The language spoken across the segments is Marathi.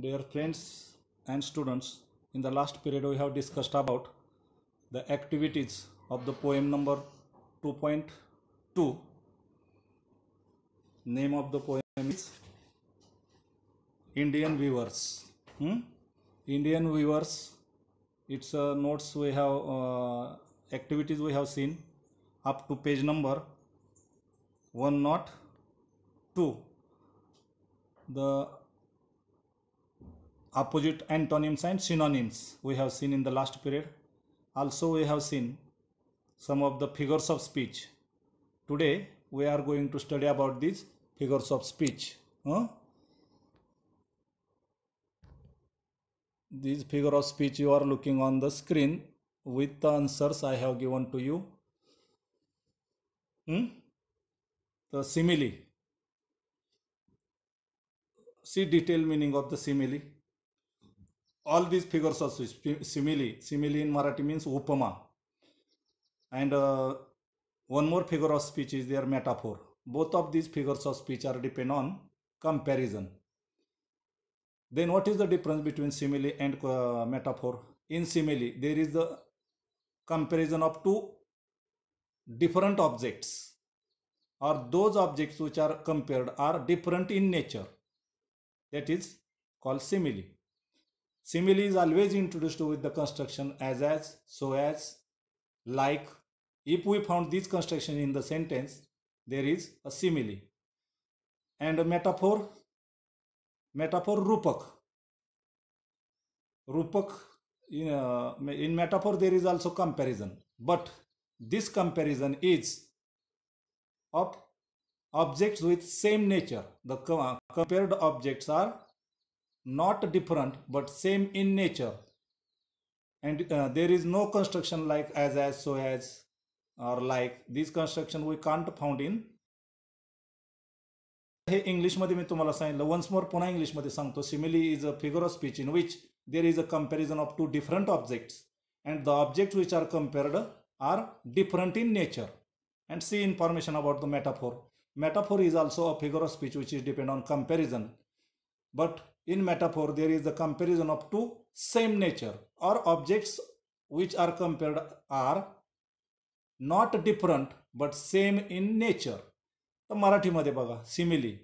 Dear friends and students, in the last period we have discussed about the activities of the poem number 2.2. Name of the poem is Indian Weavers. Indian Weavers, its notes we have, activities we have seen up to page number 102. The opposite antonyms and synonyms we have seen in the last period. Also we have seen some of the figures of speech. Today we are going to study about these figures of speech. These figure of speech you are looking on the screen with the answers I have given to you. The simile. See detailed meaning of the simile. All these figures of speech, simile in Marathi means upama, and one more figure of speech is their metaphor. Both of these figures of speech are depend on comparison. Then what is the difference between simile and metaphor? In simile there is the comparison of two different objects, or those objects which are compared are different in nature. That is called simile. Simile is always introduced with the construction as, so as, like. If we found this construction in the sentence, there is a simile. And a metaphor, rupak. Rupak, in metaphor there is also comparison, but this comparison is of objects with same nature. The compared objects are not different but same in nature, and there is no construction like as, so as, or like. This construction we can't found in. हे इंग्लिश मध्ये मी तुम्हाला सांगितलं. वन्स मोर पुन्हा इंग्लिश मध्ये सांगतो. Simile is a figure of speech in which there is a comparison of two different objects and the objects which are compared are different in nature. And see information about the metaphor. Metaphor is also a figure of speech which is depend on comparison, but in metaphor there is the comparison of two same nature, or objects which are compared are not different but same in nature. तर मराठीमध्ये बघा, सिमिली,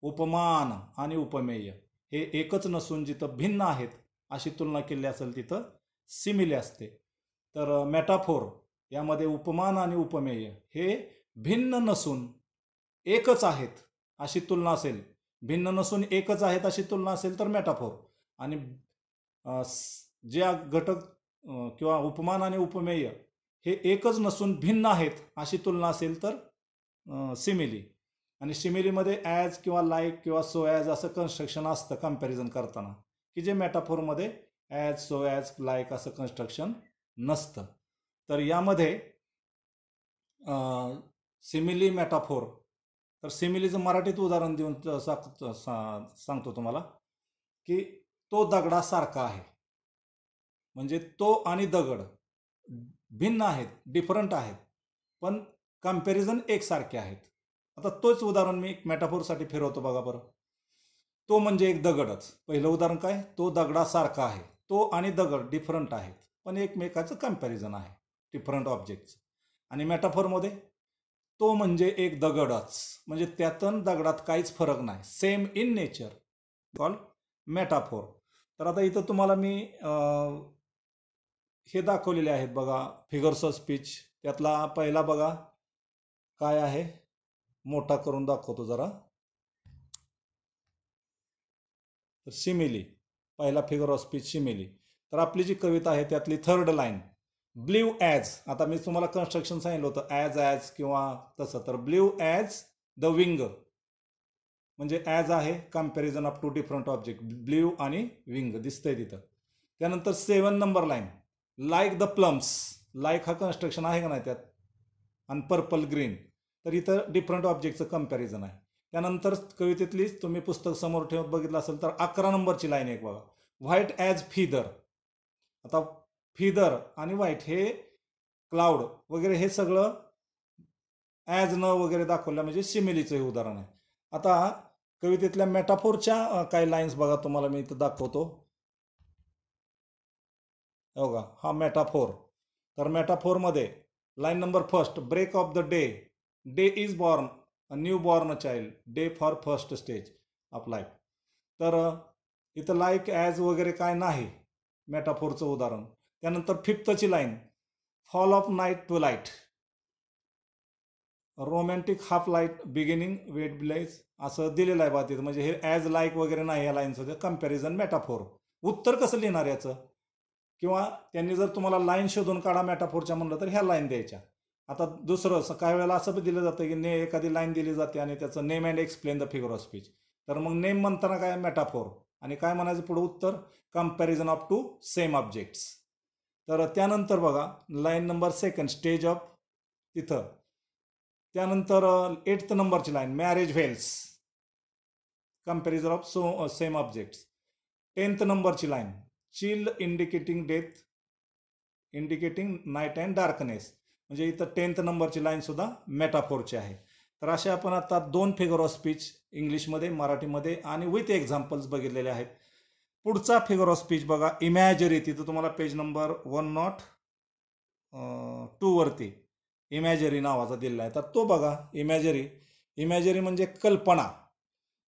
उपमान आणि उपमेय हे एकच नसून जिथं भिन्न आहेत अशी तुलना केली असेल तिथं सिमिली असते. तर मेटाफोर यामध्ये उपमान आणि उपमेय हे भिन्न नसून एकच आहेत अशी तुलना असेल, भिन्न नसून एकच आहेत अशी तुलना असेल तर मेटाफोर, आणि जे घटक किंवा उपमान आणि उपमेय हे एकच नसून भिन्न आहेत अशी तुलना असेल तर सिमिली. आणि सिमिलीमध्ये ॲज किंवा लाईक किंवा सो ॲज असं कन्स्ट्रक्शन असतं कंपॅरिझन करताना, की जे मेटाफोरमध्ये ॲज, सो ॲज, लाईक असं कन्स्ट्रक्शन नसतं. तर यामध्ये सिमिली, मेटाफोर. तर सिमिलीचं मराठीत उदाहरण देऊन सांगतो तुम्हाला की तो दगडासारखा आहे. म्हणजे तो आणि दगड भिन्न आहेत, डिफरंट आहेत, पण कंपॅरिझन एकसारखे आहेत. आता तोच उदाहरण मी मेटाफोरसाठी फिरवतो. बघा बरं, तो म्हणजे एक दगडच. पहिलं उदाहरण काय, तो दगडासारखा आहे. तो आणि दगड डिफरंट आहेत पण एकमेकाचं कंपॅरिझन आहे, डिफरंट ऑब्जेक्ट्स. आणि मेटाफोरमध्ये तो म्हणजे एक दगडच, म्हणजे त्यातून दगडात काहीच फरक नाही, same in nature, called metaphor. तर आता इथं तुम्हाला मी हे दाखवलेले आहेत बघा फिगर्स ऑफ स्पीच. त्यातला पहिला बघा काय आहे, मोठा करून दाखवतो जरा. तर सिमिली, पहिला फिगर ऑफ स्पीच सिमिली. तर आपली जी कविता आहे त्यातली थर्ड लाईन, ब्ल्यू ॲज. आता मी तुम्हाला कन्स्ट्रक्शन सांगितलं होतं ॲज किंवा तसं. तर ब्ल्यू ॲज द विंग म्हणजे ॲज आहे comparison of two different object, blue आणि विंग दिसतंय तिथं. त्यानंतर 7 number line, like the plums. Like हा कन्स्ट्रक्शन आहे का नाही त्यात, आणि पर्पल ग्रीन. तर इथं डिफरंट ऑब्जेक्टचं कंपॅरिझन आहे. त्यानंतर कवितेतलीच तुम्ही पुस्तक समोर ठेवत बघितलं असेल तर 11 नंबरची लाईन एक बघा, व्हाईट ॲज फिदर. आता फिदर आणि व्हाईट हे क्लाउड वगैरे हे सगळं ॲज न वगैरे दाखवलं म्हणजे सिमिलीचं हे उदाहरण आहे. आता कवितेतल्या मेटाफोरच्या काही लाईन्स बघा, तुम्हाला मी इथं दाखवतो. बघा, हा मेटाफोर. तर मेटाफोरमध्ये line number first, break of the day. Day is born a newborn child. Day for first stage of life. तर इथं लाईक ॲज वगैरे काय नाही मेटाफोरचं उदाहरण. त्यानंतर फिफ्थची line, fall of night to light. Romantic half light beginning wait blaze असं दिलेलं आहे बा तिथं. म्हणजे हे ॲज लाईक वगैरे नाही या लाईनचं, कम्पॅरिझन मेटाफोर. उत्तर कसं लिहिणार याचं? किंवा त्यांनी जर तुम्हाला लाईन शोधून काढा मेटाफोरच्या म्हणलं तर ह्या लाईन द्यायच्या. आता दुसरं काही वेळेला असं दिलं जातं की एखादी लाईन दिली जाते आणि त्याचं name and explain the figure of speech. तर मग नेम म्हणताना काय मेटाफोर, आणि काय म्हणायचं पुढं उत्तर, comparison of two same objects. तर त्यानंतर बघा line number second, stage of तिथं. त्यानंतर 8th नंबरची line, marriage whales, comparison of same objects. 10th नंबरची line, chill indicating death, indicating night and darkness. म्हणजे इथं 10th नंबरची लाईन सुद्धा मेटाफोरची आहे. तर असे आपण आता 2 फिगर ऑफ स्पीच इंग्लिशमध्ये, मराठीमध्ये आणि विथ एक्झाम्पल्स बघितलेले आहेत. पुढचा फिगर ऑफ स्पीच बघा, इमॅजरी. तिथं तुम्हाला पेज नंबर 102 वरती इमॅजरी नावाचा दिलेला आहे. तर तो बघा, इमॅजरी. इमॅजरी म्हणजे कल्पना,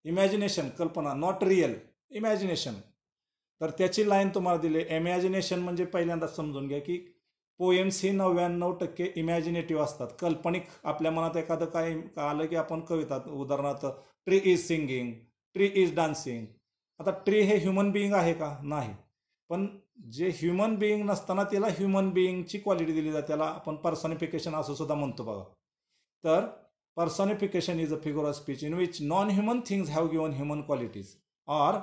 इमॅजिनेशन, कल्पना, नॉट रिअल, इमॅजिनेशन. तर त्याची लाईन तुम्हाला दिली. इमॅजिनेशन म्हणजे पहिल्यांदा समजून घ्या की पोएम्स ही 99% इमॅजिनेटिव्ह असतात, काल्पनिक. आपल्या मनात एखादं काय आलं की आपण कविता, उदाहरणार्थ tree is singing, tree is dancing. आता ट्री हे ह्युमन बिईंग आहे का? नाही. पण जे ह्युमन बिईंग नसताना त्याला ह्युमन बिईंगची क्वालिटी दिली जाते, त्याला आपण पर्सनिफिकेशन असं सुद्धा म्हणतो बघा. तर personification is a figure of speech in which non human things have given human qualities, or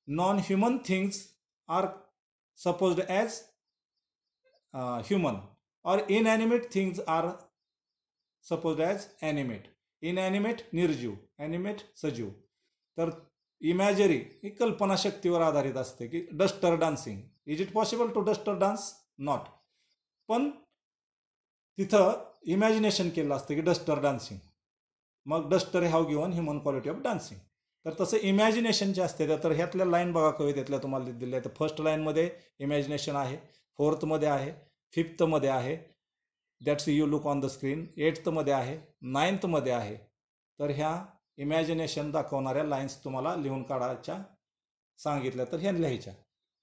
non-human things are supposed as human, or inanimate things are supposed as animate. Inanimate निर्जीव, animate सजीव. तर इमॅजरी ही कल्पनाशक्तीवर आधारित असते की duster dancing. Is it possible to duster dance? Not. पण तिथं इमॅजिनेशन केलं असतं की डस्टर डान्सिंग, मग duster have given human quality of dancing. तर तसं इमॅजिनेशनचे असते. तर ह्यातल्या लाईन बघा कवितेतल्या तुम्हाला दिलेल्या आहेत. फर्स्ट लाईनमध्ये इमॅजिनेशन आहे, 4thमध्ये आहे, 5thमध्ये आहे, that's you look on the screen, 8thमध्ये आहे, 9thमध्ये आहे. तर ह्या इमॅजिनेशन दाखवणाऱ्या लाईन्स तुम्हाला लिहून काढायच्या सांगितल्या, तर ह्या लिहायच्या.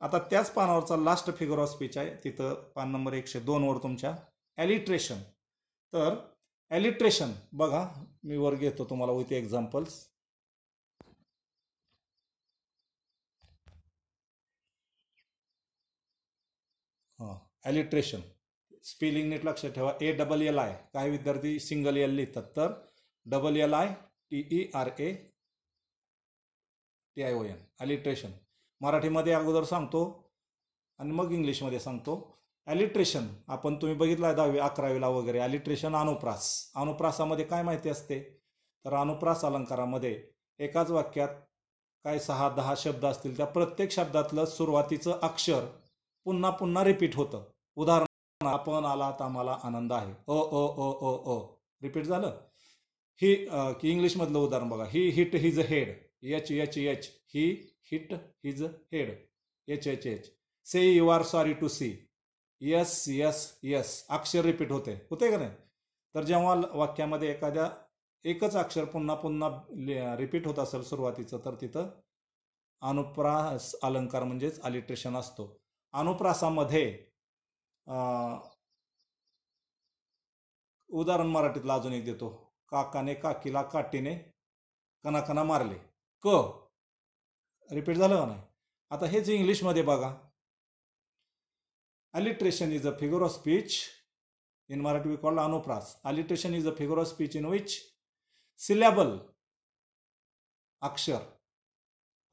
आता त्याच पानावरचा लास्ट फिगर ऑफ स्पीच आहे, तिथं पान नंबर 102 वर तुमच्या, ॲलिट्रेशन. तर ॲलिट्रेशन बघा, मी वर घेतो तुम्हाला विथ एक्झाम्पल्स. ॲलिट्रेशन स्पेलिंग नीट लक्षात ठेवा. ALLI. काही विद्यार्थी सिंगल एल लिहितात, तर TERRATION, ॲलिट्रेशन. मराठीमध्ये अगोदर सांगतो आणि मग इंग्लिशमध्ये सांगतो. ॲलिट्रेशन आपण तुम्ही बघितलं आहे 10वी 11वीला वगैरे. ॲलिट्रेशन अनुप्रास. अनुप्रासामध्ये काय माहिती असते? तर अनुप्रास अलंकारामध्ये एकाच वाक्यात काय 6-10 शब्द असतील, त्या प्रत्येक शब्दातलं सुरुवातीचं अक्षर पुन्हा पुन्हा रिपीट होतं. उदाहरण, आपण आलात आम्हाला आनंद आहे, अ अ अ अ अ रिपीट झालं. ही की इंग्लिशमधलं उदाहरण बघा, he hit his head, H H H, he hit his head, H H H. Say you are sorry to see, yes yes yes, अक्षर रिपीट होते का नाही? तर जेव्हा वाक्यामध्ये एखाद्या एकच अक्षर पुन्हा पुन्हा रिपीट होत असेल सुरुवातीचं, तर तिथं अनुप्रास अलंकार म्हणजेच अलिट्रेशन असतो. अनुप्रासामध्ये उदाहरण मराठीतलं अजून एक देतो. काकाने काकीला काठीने कणाकणा मारले, क रिपीट झालं का नाही? आता हेच इंग्लिशमध्ये बघा. Alliteration is a figure of speech. In Marathi we call anupras. Alliteration is a figure of speech in which syllable, अक्षर,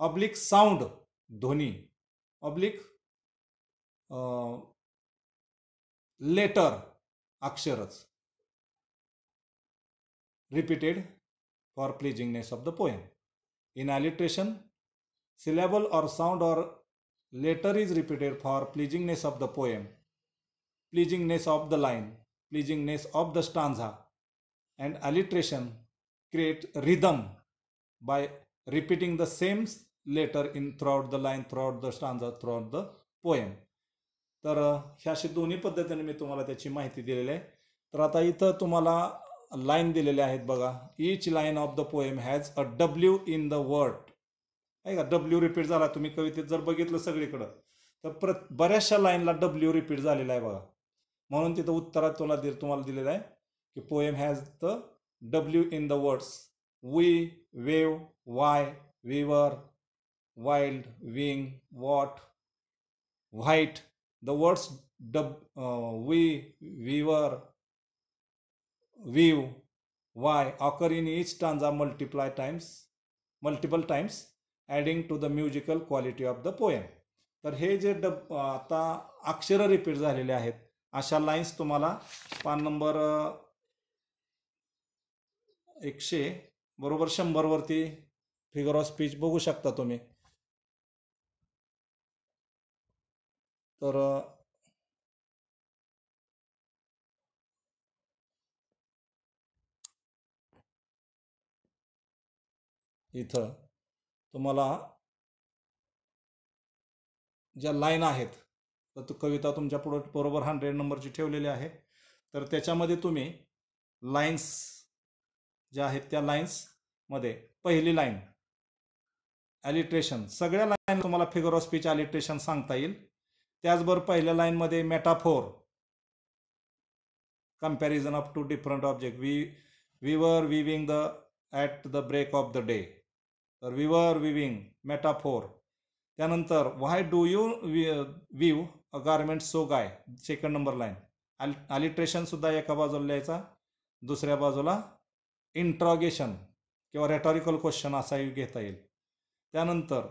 oblique sound, ध्वनी, oblique letter, अक्षरच, repeated for pleasingness of the poem. In alliteration, syllable or sound or letter is repeated for pleasingness of the poem, pleasingness of the line, pleasingness of the stanza, and alliteration create rhythm by repeating the same letter in throughout the line, throughout the stanza, throughout the poem. तर ह्या अशी दोन्ही पद्धतीने मी तुम्हाला त्याची माहिती दिलेली आहे. तर आता इथं तुम्हाला लाईन दिलेले आहेत बघा. Each line of the poem has a W in the word. आहे का, डब्ल्यू रिपीट झाला. तुम्ही कवितेत जर बघितलं सगळीकडं तर बऱ्याचशा लाईनला डब्ल्यू रिपीट झालेला आहे बघा. म्हणून तिथं उत्तरात तुम्हाला दिलेलं आहे की poem has the W in the words we, weave, why, weaver, wild, wing, what, white. The words we, weaver, weave, why occur in each stanza multiple times, adding to the musical quality of the poem. तर हे जे आता अक्षर रिपीट झालेले आहेत अशा लाईन्स तुम्हाला पान नंबर 100 वरती फिगर ऑफ स्पीच बघू शकता तुम्ही. तर इथं तुम्हाला ज्या लाईन आहेत तर तो कविता तुमच्या पुढे बरोबर 100 नंबरची ठेवलेली आहे. तर त्याच्यामध्ये तुम्ही लाईन्स ज्या आहेत त्या लाईन्समध्ये पहिली लाईन ॲलिट्रेशन, सगळ्या लाईन तुम्हाला फिगर ऑफ स्पीच ॲलिट्रेशन सांगता येईल. त्याचबरोबर पहिल्या लाईनमध्ये metaphor, comparison of two different object. Weavers weaving the at the break of the day. तर वी वर विविंग मेटाफोर. त्यानंतर why do you weave a garment so gay, second number line. Alliteration सुद्धा एका बाजूला लिहायचा, दुसऱ्या बाजूला इंट्रॉगेशन किंवा रेटॉरिकल क्वेश्चन असाही घेता येईल. त्यानंतर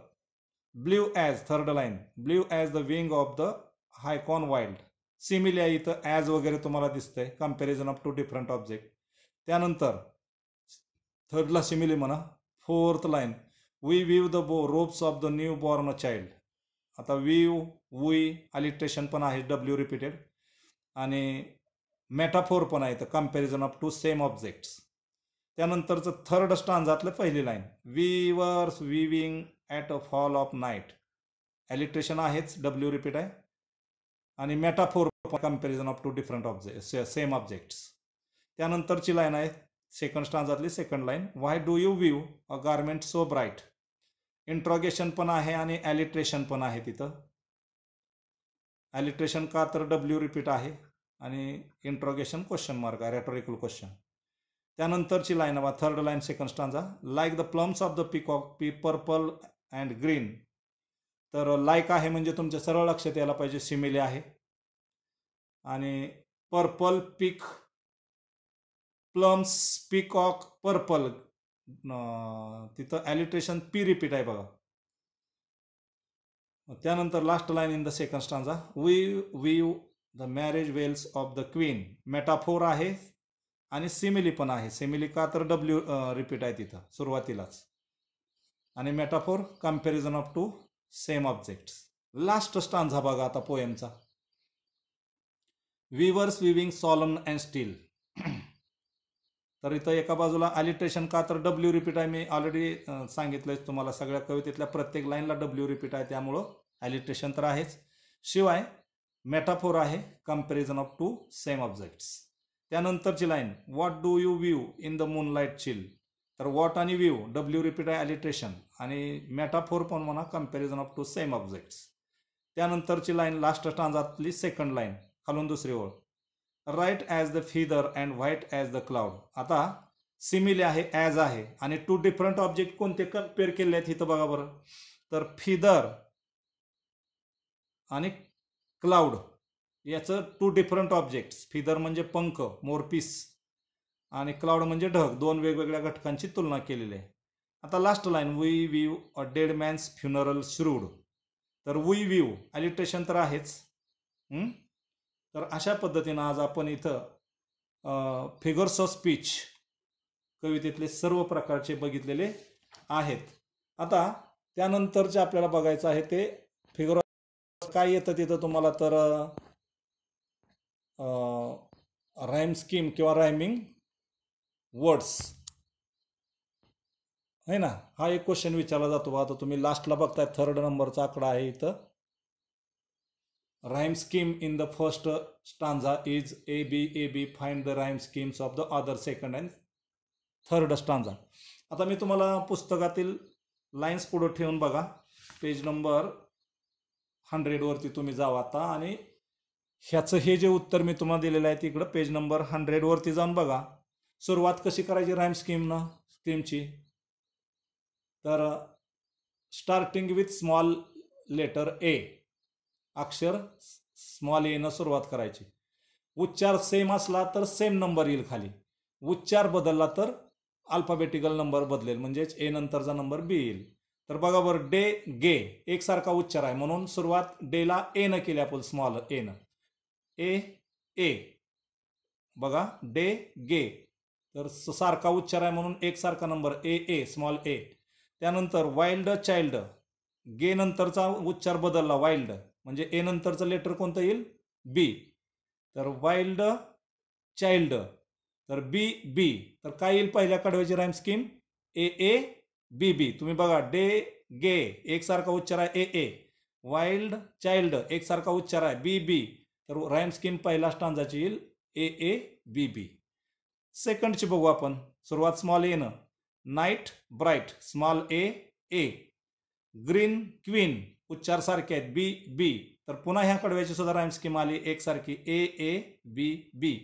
blue as, third line, blue as the wing of the हायकॉन वाईल्ड. सिमिली आहे इथं, ॲज वगैरे तुम्हाला दिसतंय, comparison of two different object. त्यानंतर थर्डला सिमिली म्हणा. Fourth line, we weave the robes of the newborn child. आता विव, वी, अलिट्रेशन पण आहे, डब्ल्यू रिपीटेड, आणि मेटाफोर पण आहे, तर comparison of two same objects. त्यानंतरचं थर्ड स्टांजातलं पहिली line, weavers weaving at a fall of night. Alliteration आहेच, डब्ल्यू रिपीट आहे, आणि metaphor comparison of two different same objects. त्यानंतरची लाईन आहे सेकंड स्टांजातली second line, why do you weave a garment so bright. Interrogation पण आहे आणि ॲलिट्रेशन पण आहे तिथं. ॲलिट्रेशन का तर डब्ल्यू रिपीट आहे आणि इंट्रॉगेशन क्वेश्चन मार्क आहे, रेटॉरिकल क्वेश्चन. त्यानंतरची लाईन बघा, third line second stanza, like the plums of the peacock, purple and green. तर लाईक आहे म्हणजे तुमच्या सरळ लक्षात यायला पाहिजे सिमिली आहे, आणि purple, peak, plumes, peacock, purple, तिथं ॲलिट्रेशन पी रिपीट आहे बघा. त्यानंतर last line in the second stanza, we weave the marriage veils of the queen. Metaphor आहे आणि सिमिली पण आहे. सिमिली का तर डब्ल्यू रिपीट आहे तिथं सुरुवातीलाच, आणि metaphor comparison of two same objects. Last stanza बघा आता पोएमचा, weavers weaving solemn and still. तर इथं एका बाजूला ॲलिट्रेशन का तर डब्ल्यू रिपीट आहे, मी ऑलरेडी सांगितलंय तुम्हाला, सगळ्या कवितेतल्या प्रत्येक लाईनला डब्ल्यू रिपीट आहे, त्यामुळं ॲलिट्रेशन तर आहेच. शिवाय मेटाफोर आहे, comparison of two same objects. त्यानंतरची line, what do you view in the moonlight chill. तर व्हॉट आणि व्ह्यू डब्ल्यू रिपीट आहे, ॲलिट्रेशन, आणि मेटाफोर पण म्हणा, comparison of two same objects. त्यानंतरची लाईन लास्ट स्टांजातली सेकंड लाईन, खालून दुसरी ओळ, white as the feather and white as the cloud. आता सिमिली आहे, ॲज आहे, आणि टू डिफरंट ऑब्जेक्ट कोणते कम्पेअर केले आहेत इथं बघा बरं. तर फिदर आणि क्लाउड याचं टू डिफरंट ऑब्जेक्ट्स. फिदर म्हणजे पंख, मोरपीस, आणि क्लाउड म्हणजे ढग, दोन वेगवेगळ्या घटकांची तुलना केलेली आहे. आता लास्ट लाईन, वी विव a dead man's funeral shrewd. तर वी विव ॲलिट्रेशन तर आहेच. तर अशा पद्धतीनं आज आपण इथं फिगर्स ऑफ स्पीच कवितेतले सर्व प्रकारचे बघितलेले आहेत. आता त्यानंतरचे आपल्याला बघायचं आहे ते फिगर ऑफ काय येतं तिथं तुम्हाला, तर राईम स्कीम किंवा रायमिंग वर्ड्स. है ना. हा एक क्वेश्चन विचारला जातो बघा. आता तुम्ही लास्टला बघताय 3rd नंबरचा आकडा आहे इथं. rhyme scheme in the first stanza is A B. Find the rhyme schemes of the other second and third stanza. आता मी तुम्हाला पुस्तकातील लाईन्स पुढे ठेवून बघा. पेज नंबर 100 वरती तुम्ही जावा आता आणि ह्याचं हे जे उत्तर मी तुम्हाला दिलेलं आहे तिकडं पेज नंबर 100 वरती जाऊन बघा. सुरुवात कशी करायची राईम स्कीमची. तर starting with small letter A, अक्षर स्मॉल ए न सुरुवात करायची. उच्चार सेम असला तर सेम नंबर येईल खाली. उच्चार बदलला तर अल्फाबेटिकल नंबर बदलेल, म्हणजेच ए नंतरचा नंबर बी येईल. तर बघा बरं, डे गे एकसारखा उच्चार आहे म्हणून सुरुवात डेला ए न केली आपण, स्मॉल ए न. ए बघा, डे गे तर सारखा उच्चार आहे म्हणून एकसारखा नंबर ए स्मॉल ए. त्यानंतर वाईल्ड चाइल्ड, गे नंतरचा उच्चार बदलला वाईल्ड, म्हणजे ए नंतरचं लेटर कोणतं येईल, बी. तर वाईल्ड चाइल्ड, तर बी. तर काय येईल पहिल्या कडव्याची राईम स्कीम, ए बी. तुम्ही बघा, डे गे एकसारखा उच्चार आहे ए. वाईल्ड चाइल्ड एकसारखा उच्चार आहे बी. तर राईम स्कीम पहिला स्टांजाची येईल ए बी. सेकंडची बघू आपण. सुरुवात स्मॉल ए न. नाईट ब्राईट स्मॉल ए. ग्रीन क्वीन उच्चार सारखे आहेत बी. तर पुन्हा ह्या कडव्याची सुद्धा राईम स्कीम आली एकसारखी ए बी.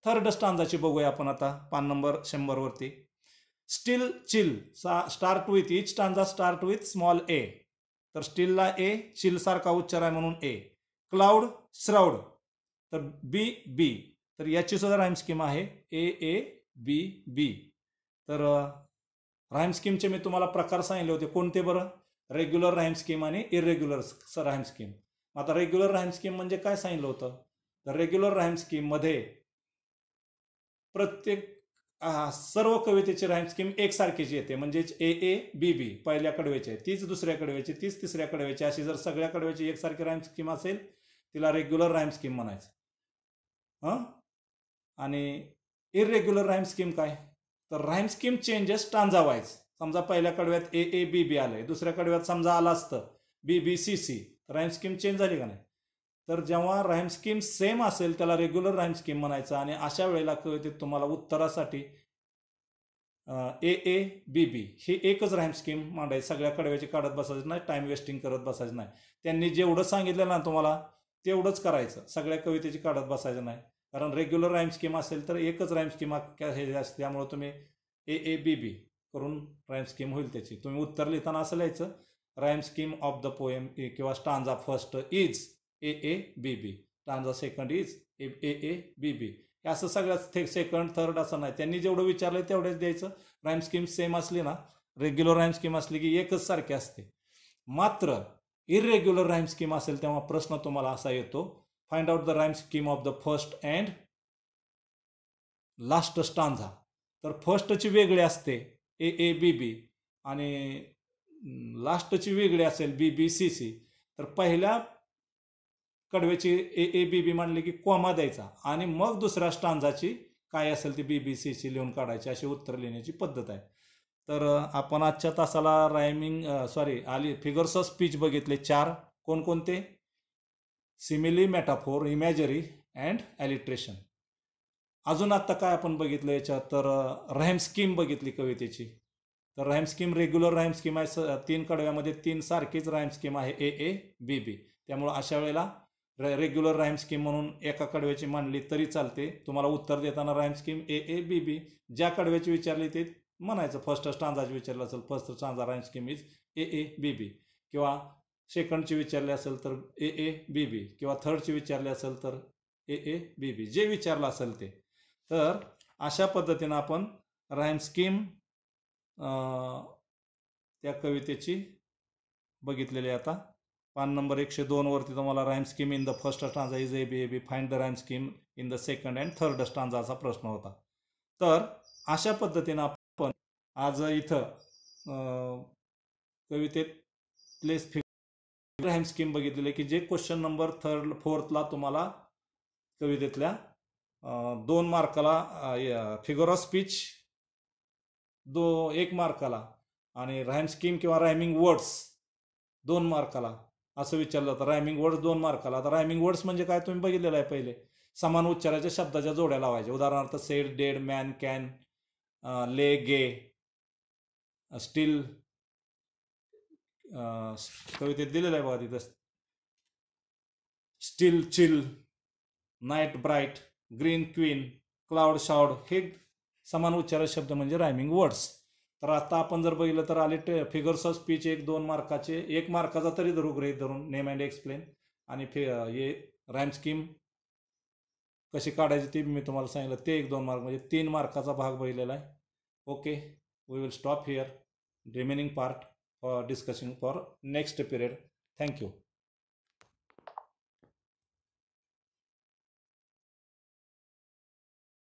थर्ड स्टांजाची बघूया आपण आता पान नंबर 100 वरती. Still chill start with, each stanza start with small A. तर स्टीलला ए, चिल सारखा उच्चार आहे म्हणून ए. क्लाउड श्राउड, तर बी. तर याची सुद्धा राईम स्कीम आहे ए बी. तर राईम स्कीमचे मी तुम्हाला प्रकार सांगितले होते कोणते बरं, रेग्युलर राईम स्कीम आणि इरेग्युलर राईम स्कीम. आता रेग्युलर राईम स्कीम म्हणजे काय सांगितलं होतं, तर रेग्युलर राईम स्कीम मध्ये प्रत्येक सर्व कवितेची राईम स्कीम एकसारखीची येते, म्हणजेच ए बी पहिल्या कडव्याची आहे, तीच दुसऱ्या कडव्याची, तीच तिसऱ्या कडव्याची, अशी जर सगळ्या कडव्याची एकसारखी राईम स्कीम असेल तिला रेग्युलर राईम स्कीम म्हणायचं. आणि इरेग्युलर राईम स्कीम काय, तर rhyme scheme changes stanza wise. समजा पहिल्या कडव्यात ए बी आलंय, दुसऱ्या कडव्यात समजा आलं असतं बी सी, तर राईम स्कीम चेंज झाली का नाही. तर जेव्हा राईम स्कीम सेम असेल त्याला रेग्युलर राईम स्कीम म्हणायचं. आणि अशा वेळेला कवितेत तुम्हाला उत्तरासाठी ए बी ही एकच राईम स्कीम मांडायची, सगळ्या कडव्याची काढत बसायचं नाही, टाइम वेस्टिंग करत बसायचं नाही. त्यांनी जेवढं सांगितलं ना तुम्हाला तेवढंच करायचं, सगळ्या कवितेची काढत बसायचं नाही. कारण रेग्युलर राईम स्कीम असेल तर एकच राईम स्कीम हे असते, त्यामुळे तुम्ही ए बी करून राईम स्कीम होईल त्याची. तुम्ही उत्तर लिहिताना असं लिहायचं, rhyme scheme of the poem किंवा stanza first is A B, stanza second is A B. असं सगळ्यात सेकंड थर्ड असं नाही, त्यांनी जेवढं विचारलं तेवढंच द्यायचं. राईम स्कीम सेम असली ना, रेग्युलर राईम स्कीम असली की एकच सारखी असते. मात्र इरेग्युलर राईम स्कीम असेल तेव्हा प्रश्न तुम्हाला असा येतो, find out the rhyme scheme of the first and last stanza. तर फर्स्टची वेगळी असते ए बी आणि लास्टची वेगळी असेल बी सी. तर पहिल्या कडव्याची ए बी मांडली की कॉमा द्यायचा आणि मग दुसऱ्या स्टांजाची काय असेल ती बी सी लिहून काढायची, अशी उत्तर लिहिण्याची पद्धत आहे. तर आपण आजच्या तासाला आली फिगर्स ऑफ स्पीच बघितले 4. कोणकोणते, सिमिली, मेटाफोर, इमॅजरी अँड ॲलिट्रेशन. अजून आता काय आपण बघितलं याच्यात, तर राईम स्कीम बघितली कवितेची. तर rhyme scheme regular rhyme scheme आहे, 3 कडव्यामध्ये 3 सारखीच राईम स्कीम आहे ए बी. त्यामुळं अशा वेळेला रेग्युलर राईम स्कीम म्हणून एका कडव्याची मांडली तरी चालते. तुम्हाला उत्तर देताना राईम स्कीम ए बी ज्या कडव्याची विचारली ते म्हणायचं. फर्स्ट स्टांजाची विचारलं असेल first stanza rhyme scheme is A B, किंवा सेकंडची विचारली असेल तर ए बी, किंवा थर्डची विचारली असेल तर ए बी, जे विचारलं असेल ते. तर अशा पद्धतीनं आपण राईम स्कीम त्या कवितेची बघितलेली. आता पान नंबर 102 वरती तुम्हाला rhyme scheme in the first stanza is A B, find the rhyme scheme in the second and third स्टांजाचा प्रश्न होता. तर अशा पद्धतीनं आपण आज इथं कवितेतले राईम स्कीम बघितलेले की जे क्वेश्चन नंबर 3rd 4thला तुम्हाला कवितेतल्या 2 मार्काला फिगर ऑफ स्पीच 1 मार्काला आणि राईम स्कीम किंवा रायमिंग वर्ड्स 2 मार्काला असं विचारलं तर रायमिंग वर्ड्स 2 मार्काला. आता रायमिंग वर्ड्स म्हणजे काय तुम्ही बघितलेलं आहे पहिले. समान उच्चाराच्या शब्दाच्या जोड्या लावायच्या. उदाहरणार्थ सेड, डेड, मॅन, कॅन, ले, गे, स्टील. कवितेत दिलेलं आहे बघा तिथं. Still, chill, night bright, green queen, cloud shroud हे समान उच्चार शब्द म्हणजे रायमिंग वर्ड्स. तर आता आपण जर बघितलं तर आले फिगर्स ऑफ स्पीच 1-2 मार्काचे, 1 मार्काचा तरी धरू गृहीत धरून नेम अँड एक्सप्लेन. आणि हे राईम स्कीम कशी काढायची ते मी तुम्हाला सांगितलं, ते 1-2 मार्क म्हणजे 3 मार्काचा भाग बघितलेला आहे. Okay, we will stop here. Remaining part for discussion for next period. Thank you.